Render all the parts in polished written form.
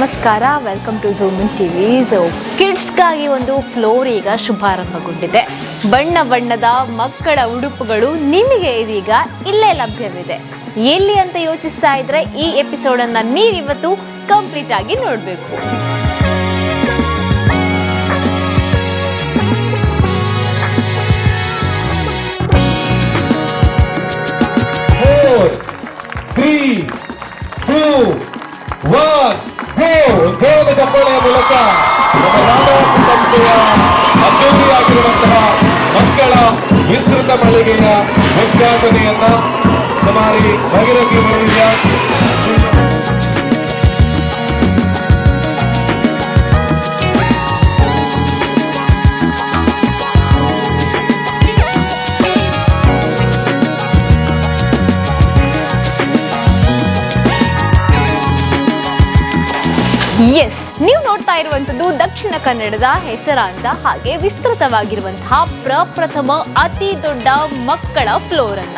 ನಮಸ್ಕಾರ, welcome to Zoom in TV. ಕಿಡ್ಸ್ಗಾಗಿ ಒಂದು ಫ್ಲೋರ್ ಈಗ ಶುಭಾರಂಭಗೊಂಡಿದೆ. ಬಣ್ಣ ಬಣ್ಣದ ಮಕ್ಕಳ ಉಡುಪುಗಳು ನಿಮಗೆ ಇದೀಗ ಇಲ್ಲೇ ಲಭ್ಯವಿದೆ. ಎಲ್ಲಿ ಅಂತ ಯೋಚಿಸ್ತಾ ಇದ್ರೆ ಈ ಎಪಿಸೋಡ್ ಅನ್ನ ನೀವಿವತ್ತು ಕಂಪ್ಲೀಟ್ ಆಗಿ ನೋಡಬೇಕು. ಜೋರದ ಚಪ್ಪಾಳೆಯ ಮೂಲಕ ನಮ್ಮ ರಾಧಾಸ್ ಸಂಸ್ಥೆಯ ಅದ್ದೂರಿಯಾಗಿರುವಂತಹ ಮಕ್ಕಳ ವಿಸ್ತೃತ ಮಳಿಗೆಯ ಉದ್ಘಾಟನೆಯನ್ನ ಹಮಾರಿ ಭಗೀರಥಿ ಮೇಲಿಯ ಎಸ್, ನೀವು ನೋಡ್ತಾ ಇರುವಂತದ್ದು ದಕ್ಷಿಣ ಕನ್ನಡದ ಹೆಸರಾಂತ ಹಾಗೆ ವಿಸ್ತೃತವಾಗಿರುವಂತಹ ಪ್ರಪ್ರಥಮ ಅತಿ ದೊಡ್ಡ ಮಕ್ಕಳ ಫ್ಲೋರ್ ಅನ್ನ.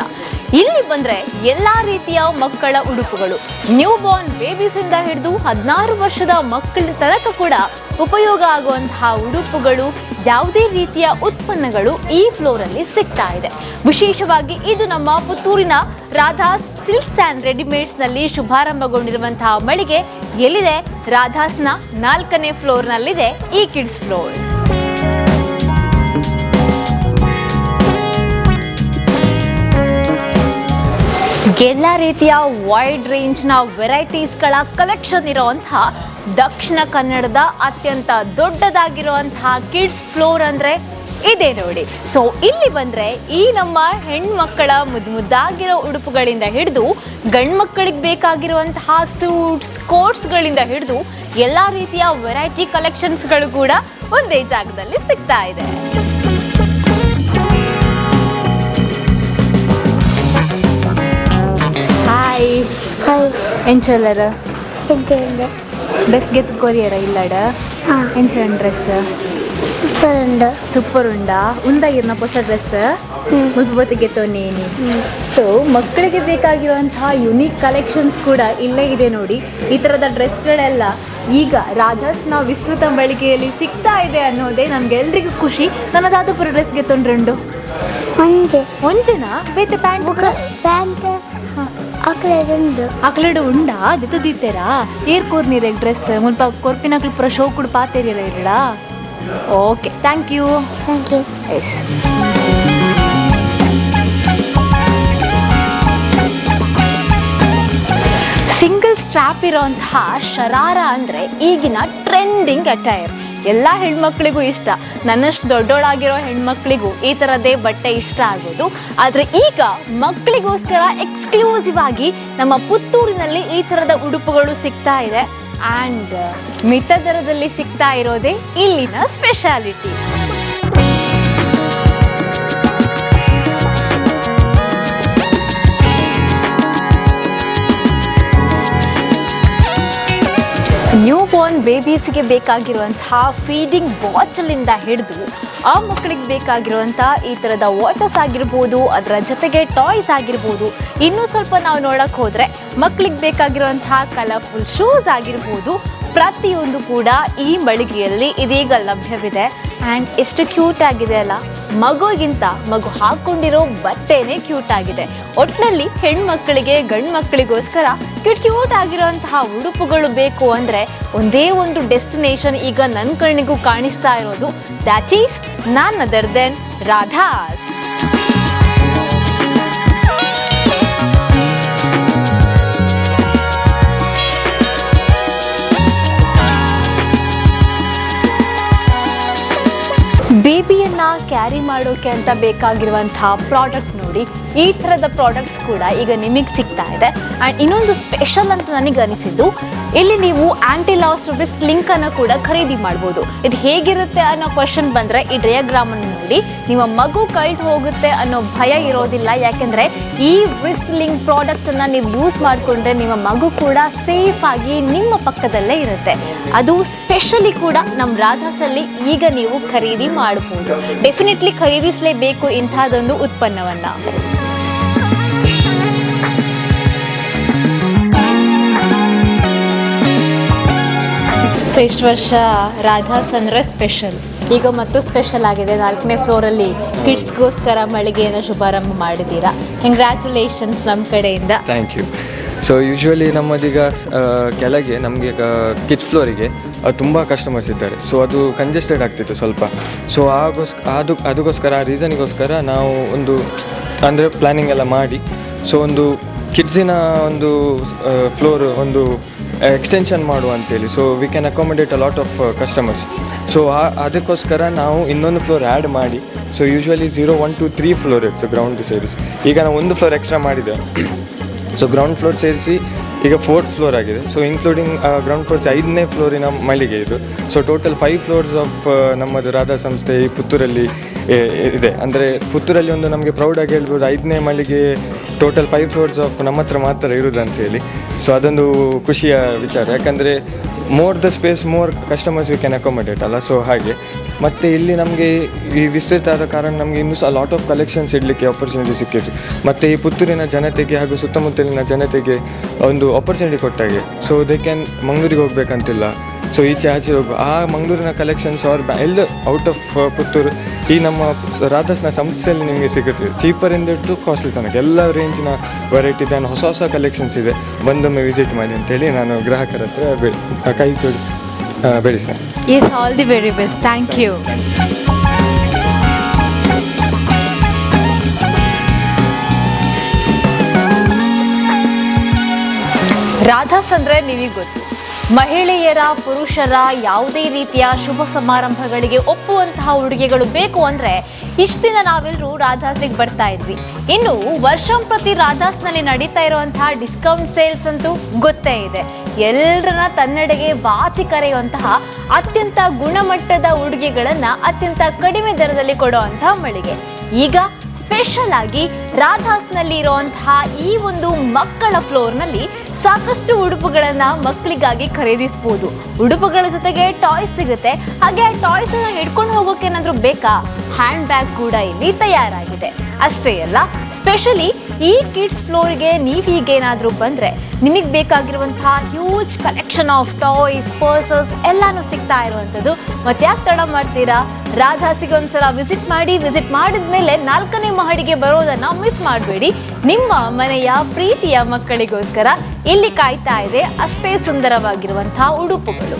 ಇಲ್ಲಿ ಬಂದ್ರೆ ಎಲ್ಲಾ ರೀತಿಯ ಮಕ್ಕಳ ಉಡುಪುಗಳು, ನ್ಯೂ ಬಾರ್ನ್ ಬೇಬೀಸ್ ಇಂದ ಹಿಡಿದು 16 ವರ್ಷದ ಮಕ್ಕಳ ತನಕ ಕೂಡ ಉಪಯೋಗ ಆಗುವಂತಹ ಉಡುಪುಗಳು, ಯಾವುದೇ ರೀತಿಯ ಉತ್ಪನ್ನಗಳು ಈ ಫ್ಲೋರ್ ಅಲ್ಲಿ ಸಿಗ್ತಾ ಇದೆ. ವಿಶೇಷವಾಗಿ ಇದು ನಮ್ಮ ಪುತ್ತೂರಿನ ರಾಧಾಸ್ ಸಿಲ್ಕ್ಸ್ ಅಂಡ್ ರೆಡಿಮೇಡ್ಸ್ ನಲ್ಲಿ ಶುಭಾರಂಭಗೊಂಡಿರುವಂತಹ ಮಳಿಗೆ ಎಲ್ಲಿದೆ? ರಾಧಾಸ್ನ 4ನೇ ಫ್ಲೋರ್ ನಲ್ಲಿದೆ ಈ ಕಿಡ್ಸ್ ಫ್ಲೋರ್. ಎಲ್ಲ ರೀತಿಯ ವೈಡ್ ರೇಂಜ್ನ ವೆರೈಟೀಸ್ಗಳ ಕಲೆಕ್ಷನ್ ಇರುವಂತಹ ದಕ್ಷಿಣ ಕನ್ನಡದ ಅತ್ಯಂತ ದೊಡ್ಡದಾಗಿರುವಂತಹ ಕಿಡ್ಸ್ ಫ್ಲೋರ್ ಅಂದ್ರೆ ಇದೆ ನೋಡಿ. ಸೊ ಇಲ್ಲಿ ಬಂದ್ರೆ ಈ ನಮ್ಮ ಹೆಣ್ಮಕ್ಕಳ ಮುದ್ದಾಗಿರೋ ಉಡುಪುಗಳಿಂದ ಹಿಡಿದು ಗಂಡ್ಮಕ್ಕಳಿಗೆ ಬೇಕಾಗಿರುವಂತಹ ಸೂಟ್ಸ್, ಕೋಟ್ಸ್ಗಳಿಂದ ಹಿಡಿದು ಎಲ್ಲ ರೀತಿಯ ವೆರೈಟಿ ಕಲೆಕ್ಷನ್ಸ್ಗಳು ಕೂಡ ಒಂದೇ ಜಾಗದಲ್ಲಿ ಸಿಗ್ತಾ ಇದೆ. ಹಾಯ್ ಹಾಯ್ ಎಂಚಲ್ಲರ ಡ್ರೆಸ್ ಗೆತ್ತು ಕೊರಿಯರ ಇಲ್ಲಡ ಎಂಚನ್ ಡ್ರೆಸ್ ಸೂಪರ್ ಉಂಡಾ ಉಂದ ಇರ್ನ ಹೊಸ ಡ್ರೆಸ್ ಮುಲ್ಪೊತ್ತಿಗೆ ತೊನ್ನೇನಿ. ಸೊ ಮಕ್ಕಳಿಗೆ ಬೇಕಾಗಿರುವಂತಹ ಯುನೀಕ್ ಕಲೆಕ್ಷನ್ಸ್ ಕೂಡ ಇಲ್ಲೇ ಇದೆ ನೋಡಿ. ಈ ಥರದ ಡ್ರೆಸ್ಗಳೆಲ್ಲ ಈಗ ರಾಧಾಸ್ನ ವಿಸ್ತೃತ ಮಳಿಗೆಯಲ್ಲಿ ಸಿಗ್ತಾ ಇದೆ ಅನ್ನೋದೇ ನಮ್ಗೆಲ್ರಿಗೂ ಖುಷಿ. ನನ್ನದಾದ ಪುರ ಡ್ರೆಸ್ಗೆ ತೊಂಡ್ರೆಂಡು ಒಂಜೆನಾ ಬೇತೆ ಪ್ಯಾಂಟ್ ಅಕ್ಲೆಡು ಉಂಡಾ ದಿತ್ತು ದೀತೆರಾ ಏರ್ ಕೋರ್ನಿರೆ ಡ್ರೆಸ್ ಮುಲ್ಪ ಕೊರ್ಪಿನಕ್ಲು ಪುರ ಶೋ ಕೂಡ ಪಾತೇರಿಯರ ಇರಡ. Okay, thank you. Yes, single strap ಇರೋಂತಹ ಶರಾರ ಅಂದರೆ ಈಗಿನ ಟ್ರೆಂಡಿಂಗ್ ಅಟೈರ್. ಎಲ್ಲ ಹೆಣ್ಮಕ್ಳಿಗೂ ಇಷ್ಟ. ನನ್ನಷ್ಟು ದೊಡ್ಡೋಳಾಗಿರೋ ಹೆಣ್ಮಕ್ಳಿಗೂ ಈ ಥರದ್ದೇ ಬಟ್ಟೆ ಇಷ್ಟ ಆಗೋದು. ಆದರೆ ಈಗ ಮಕ್ಕಳಿಗೋಸ್ಕರ ಎಕ್ಸ್ಕ್ಲೂಸಿವ್ ಆಗಿ ನಮ್ಮ ಪುತ್ತೂರಿನಲ್ಲಿ ಈ ಥರದ ಉಡುಪುಗಳು ಸಿಗ್ತಾ ಇದೆ. ಆ್ಯಂಡ್ ಮಿತ ದರದಲ್ಲಿ ಸಿಗ್ತಾ ಇರೋದೇ ಇಲ್ಲಿನ ಸ್ಪೆಷಾಲಿಟಿ. ನ್ಯೂ ಬಾರ್ನ್ ಬೇಬೀಸ್ಗೆ ಬೇಕಾಗಿರುವಂತಹ ಫೀಡಿಂಗ್ ಬಾಟಲಿಂದ ಹಿಡಿದು ಆ ಮಕ್ಕಳಿಗೆ ಬೇಕಾಗಿರುವಂಥ ಈ ಥರದ ವಾಟರ್ಸ್ ಆಗಿರ್ಬೋದು, ಅದರ ಜೊತೆಗೆ ಟಾಯ್ಸ್ ಆಗಿರ್ಬೋದು, ಇನ್ನೂ ಸ್ವಲ್ಪ ನಾವು ನೋಡೋಕ್ಕೆ ಹೋದರೆ ಮಕ್ಕಳಿಗೆ ಬೇಕಾಗಿರುವಂತಹ ಕಲರ್ಫುಲ್ ಶೂಸ್ ಆಗಿರ್ಬೋದು, ಪ್ರತಿಯೊಂದು ಕೂಡ ಈ ಮಳಿಗೆಯಲ್ಲಿ ಇದೀಗ ಲಭ್ಯವಿದೆ. ಆ್ಯಂಡ್ ಎಷ್ಟು ಕ್ಯೂಟ್ ಆಗಿದೆ ಅಲ್ಲ, ಮಗುಗಿಂತ ಮಗು ಹಾಕ್ಕೊಂಡಿರೋ ಬಟ್ಟೆನೇ ಕ್ಯೂಟ್ ಆಗಿದೆ. ಒಟ್ಟಿನಲ್ಲಿ ಹೆಣ್ಮಕ್ಕಳಿಗೆ ಗಂಡು ಮಕ್ಕಳಿಗೋಸ್ಕರ ಕ್ಯೂಟ್ ಆಗಿರುವಂತಹ ಉಡುಪುಗಳು ಬೇಕು ಅಂದರೆ ಒಂದೇ ಒಂದು ಡೆಸ್ಟಿನೇಷನ್ ಈಗ ನನ್ನ ಕಣ್ಣಿಗೂ ಕಾಣಿಸ್ತಾ ಇರೋದು. That is none other than Radha's. ಬೇಬಿಯನ್ನು ಕ್ಯಾರಿ ಮಾಡೋಕೆ ಅಂತ ಬೇಕಾಗಿರುವಂತಹ ಪ್ರಾಡಕ್ಟ್ ನೋಡಿ. ಈ ಥರದ ಪ್ರಾಡಕ್ಟ್ಸ್ ಕೂಡ ಈಗ ನಿಮಗೆ ಸಿಗ್ತಾ ಇದೆ. ಆ್ಯಂಡ್ ಇನ್ನೊಂದು ಸ್ಪೆಷಲ್ ಅಂತ ನನಗೆ ಅನಿಸಿದ್ದು, ಇಲ್ಲಿ ನೀವು ಆ್ಯಂಟಿ ಲಾಸ್ ರಿಸ್ಕ್ ಲಿಂಕನ್ನು ಕೂಡ ಖರೀದಿ ಮಾಡ್ಬೋದು. ಇದು ಹೇಗಿರುತ್ತೆ ಅನ್ನೋ ಕ್ವಶನ್ ಬಂದರೆ ಈ ಡಯಾಗ್ರಾಮನ್ನು ನೋಡಿ. ನಿಮ್ಮ ಮಗು ಕಳೆದು ಹೋಗುತ್ತೆ ಅನ್ನೋ ಭಯ ಇರೋದಿಲ್ಲ. ಯಾಕೆಂದರೆ ಈ ರಿಸ್ಕ್ ಲಿಂಕ್ ಪ್ರಾಡಕ್ಟನ್ನು ನೀವು ಯೂಸ್ ಮಾಡಿಕೊಂಡ್ರೆ ನಿಮ್ಮ ಮಗು ಕೂಡ ಸೇಫ್ ಆಗಿ ನಿಮ್ಮ ಪಕ್ಕದಲ್ಲೇ ಇರುತ್ತೆ. ಅದು ಸ್ಪೆಷಲಿ ಕೂಡ ನಮ್ಮ ರಾಧಾಸಲ್ಲಿ ಈಗ ನೀವು ಖರೀದಿ ಮಾಡಬಹುದು. ಡೆಫಿನೆಟ್ಲಿ ಖರೀದಿಸಲೇಬೇಕು ಇಂಥದ್ದೊಂದು ಉತ್ಪನ್ನವನ್ನು. ಸೊ ಇಷ್ಟು ವರ್ಷ ರಾಧಾಸ್ ಅಂದರೆ ಸ್ಪೆಷಲ್, ಈಗ ಮತ್ತು ಸ್ಪೆಷಲ್ ಆಗಿದೆ. 4ನೇ ಫ್ಲೋರಲ್ಲಿ ಕಿಡ್ಸ್ಗೋಸ್ಕರ ಮಳಿಗೆಯನ್ನು ಶುಭಾರಂಭ ಮಾಡಿದ್ದೀರಾ. ಕಂಗ್ರ್ಯಾಚುಲೇಷನ್ಸ್ ನಮ್ಮ ಕಡೆಯಿಂದ. Thank you. ಸೊ ಯೂಶ್ವಲಿ ನಮ್ಮದೀಗ ಕೆಳಗೆ ನಮಗೆ ಕಿಡ್ಸ್ ಫ್ಲೋರಿಗೆ ತುಂಬ ಕಸ್ಟಮರ್ಸ್ ಇದ್ದಾರೆ. ಸೊ ಅದು ಕಂಜೆಸ್ಟೆಡ್ ಆಗ್ತಿತ್ತು ಸ್ವಲ್ಪ. ಸೊ ಅದಕ್ಕೋಸ್ಕರ ಆ ರೀಸನಿಗೋಸ್ಕರ ನಾವು ಒಂದು ಅಂದರೆ ಪ್ಲ್ಯಾನಿಂಗ್ ಎಲ್ಲ ಮಾಡಿ ಸೊ ಒಂದು ಕಿಡ್ಸಿನ ಒಂದು ಫ್ಲೋರ್ ಒಂದು ಎಕ್ಸ್ಟೆನ್ಷನ್ ಮಾಡುವ ಅಂತೇಳಿ. So we can accommodate a lot of customers. So ಅದಕ್ಕೋಸ್ಕರ ನಾವು ಇನ್ನೊಂದು ಫ್ಲೋರ್ ಆ್ಯಡ್ ಮಾಡಿ, ಸೊ ಯೂಶ್ವಲಿ 0, 1, 2, 3 ಫ್ಲೋರ್ ಇತ್ತು ಗ್ರೌಂಡ್ ಸೇರಿಸಿ. ಈಗ ನಾವು ಒಂದು ಫ್ಲೋರ್ ಎಕ್ಸ್ಟ್ರಾ ಮಾಡಿದೆ. ಸೊ ಗ್ರೌಂಡ್ ಫ್ಲೋರ್ ಸೇರಿಸಿ ಈಗ 4th ಫ್ಲೋರ್ ಆಗಿದೆ. ಸೊ ಇನ್ಕ್ಲೂಡಿಂಗ್ ಗ್ರೌಂಡ್ ಫ್ಲೋರ್ಸ್ 5ನೇ ಫ್ಲೋರಿನ ಮಳಿಗೆ ಇದು. ಸೊ ಟೋಟಲ್ 5 ಫ್ಲೋರ್ಸ್ ಆಫ್ ನಮ್ಮದು ರಾಧಾ ಸಂಸ್ಥೆ ಈ ಪುತ್ತೂರಲ್ಲಿ ಇದೆ. ಅಂದರೆ ಪುತ್ತೂರಲ್ಲಿ ಒಂದು ನಮಗೆ ಪ್ರೌಡಾಗಿ ಹೇಳ್ಬೋದು, 5ನೇ ಮಳಿಗೆ ಟೋಟಲ್ 5 ಫ್ಲೋರ್ಸ್ ಆಫ್ ನಮ್ಮ ಹತ್ರ ಮಾತ್ರ ಇರೋದು ಅಂತೇಳಿ. ಸೊ ಅದೊಂದು ಖುಷಿಯ ವಿಚಾರ, ಯಾಕಂದರೆ more the space more customers we can accommodate ಅಲ್ಲ. ಸೊ ಹಾಗೆ ಮತ್ತು ಇಲ್ಲಿ ನಮಗೆ ಈ ವಿಸ್ತೃತ ಆದ ಕಾರಣ ನಮಗೆ ಇನ್ನೂ ಸಹ ಲಾಟ್ ಆಫ್ ಕಲೆಕ್ಷನ್ಸ್ ಇಡಲಿಕ್ಕೆ ಆಪರ್ಚುನಿಟಿ ಸಿಕ್ಕಿತ್ತು. ಮತ್ತು ಈ ಪುತ್ತೂರಿನ ಜನತೆಗೆ ಹಾಗೂ ಸುತ್ತಮುತ್ತಲಿನ ಜನತೆಗೆ ಒಂದು ಆಪರ್ಚುನಿಟಿ ಕೊಟ್ಟಾಗೆ. ಸೊ ದೇ ಕ್ಯಾನ್ ಮಂಗಳೂರಿಗೆ ಹೋಗ್ಬೇಕಂತಿಲ್ಲ, ಸೊ ಈಚೆ ಆಚೆ ಆ ಮಂಗಳೂರಿನ ಕಲೆಕ್ಷನ್ಸ್ ಎಲ್ಲ ಔಟ್ ಆಫ್ ಪುತ್ತೂರು ಈ ನಮ್ಮ ರಾಧಾಸ್ನ ಸಂಸ್ಥೆಯಲ್ಲಿ ನಿಮಗೆ ಸಿಗುತ್ತೆ. ಚೀಪರಿಂದ ಹಿಡಿದು ಕಾಸ್ಟ್ಲಿ ತನಕ ಎಲ್ಲ ರೇಂಜಿನ ವೆರೈಟಿ ಹೊಸ ಹೊಸ ಕಲೆಕ್ಷನ್ಸ್ ಇದೆ. ಬಂದೊಮ್ಮೆ ವಿಸಿಟ್ ಮಾಡಿ ಅಂತೇಳಿ ನಾನು ಗ್ರಾಹಕರ ಹತ್ರ ಕೈ ಜೋಡಿಸಿ ಬೆಳೆಸ್ತೇನೆ. Is all the very best. Thank you. Radha's ಅಂದರೆ ನಿಮಗೆ ಗೊತ್ತು, ಮಹಿಳೆಯರ ಪುರುಷರ ಯಾವುದೇ ರೀತಿಯ ಶುಭ ಸಮಾರಂಭಗಳಿಗೆ ಒಪ್ಪುವಂತಹ ಉಡುಗೆಗಳು ಬೇಕು ಅಂದರೆ ಇಷ್ಟು ದಿನ ನಾವೆಲ್ಲರೂ ರಾಧಾಸಿಗೆ ಬರ್ತಾ ಇದ್ವಿ. ಇನ್ನು ವರ್ಷಂಪ್ರತಿ ರಾಧಾಸ್ನಲ್ಲಿ ನಡೀತಾ ಇರುವಂತಹ ಡಿಸ್ಕೌಂಟ್ ಸೇಲ್ಸ್ ಅಂತೂ ಗೊತ್ತೇ ಇದೆ. ಎಲ್ಲರನ್ನ ತನ್ನೆಡೆಗೆ ಬಾಚಿ ಕರೆಯುವಂತಹ ಅತ್ಯಂತ ಗುಣಮಟ್ಟದ ಉಡುಗೆಗಳನ್ನು ಅತ್ಯಂತ ಕಡಿಮೆ ದರದಲ್ಲಿ ಕೊಡುವಂತಹ ಮಳಿಗೆ. ಈಗ ಸ್ಪೆಷಲ್ ಆಗಿ ರಾಧಾಸ್ನಲ್ಲಿ ಇರುವಂತಹ ಈ ಒಂದು ಮಕ್ಕಳ ಫ್ಲೋರ್ನಲ್ಲಿ ಸಾಕಷ್ಟು ಉಡುಪುಗಳನ್ನು ಮಕ್ಕಳಿಗಾಗಿ ಖರೀದಿಸ್ಬೋದು. ಉಡುಪುಗಳ ಜೊತೆಗೆ ಟಾಯ್ಸ್ ಸಿಗುತ್ತೆ. ಹಾಗೆ ಆ ಟಾಯ್ಸನ್ನು ಹಿಡ್ಕೊಂಡು ಹೋಗೋಕೆ ಏನಾದರೂ ಬೇಕಾ, ಹ್ಯಾಂಡ್ ಬ್ಯಾಗ್ ಕೂಡ ಇಲ್ಲಿ ತಯಾರಾಗಿದೆ. ಅಷ್ಟೇ ಅಲ್ಲ, ಸ್ಪೆಷಲಿ ಈ ಕಿಡ್ಸ್ ಫ್ಲೋರ್ಗೆ ನೀವೀಗೇನಾದರೂ ಬಂದರೆ ನಿಮಗೆ ಬೇಕಾಗಿರುವಂತಹ huge collection of toys, pursues ಎಲ್ಲನೂ ಸಿಗ್ತಾ ಇರುವಂಥದ್ದು. ಮತ್ತೆ ಯಾಕೆ ತಡ ಮಾಡ್ತೀರಾ, ರಾಧಾಸಿಗೆ ಒಂದ್ಸಲ ವಿಸಿಟ್ ಮಾಡಿ. ವಿಸಿಟ್ ಮಾಡಿದ ಮೇಲೆ 4ನೇ ಮಹಡಿಗೆ ಬರೋದನ್ನು ಮಿಸ್ ಮಾಡಬೇಡಿ. ನಿಮ್ಮ ಮನೆಯ ಪ್ರೀತಿಯ ಮಕ್ಕಳಿಗೋಸ್ಕರ ಇಲ್ಲಿ ಕಾಯ್ತಾ ಇದೆ ಅಷ್ಟೇ ಸುಂದರವಾಗಿರುವಂತಹ ಉಡುಪುಗಳು.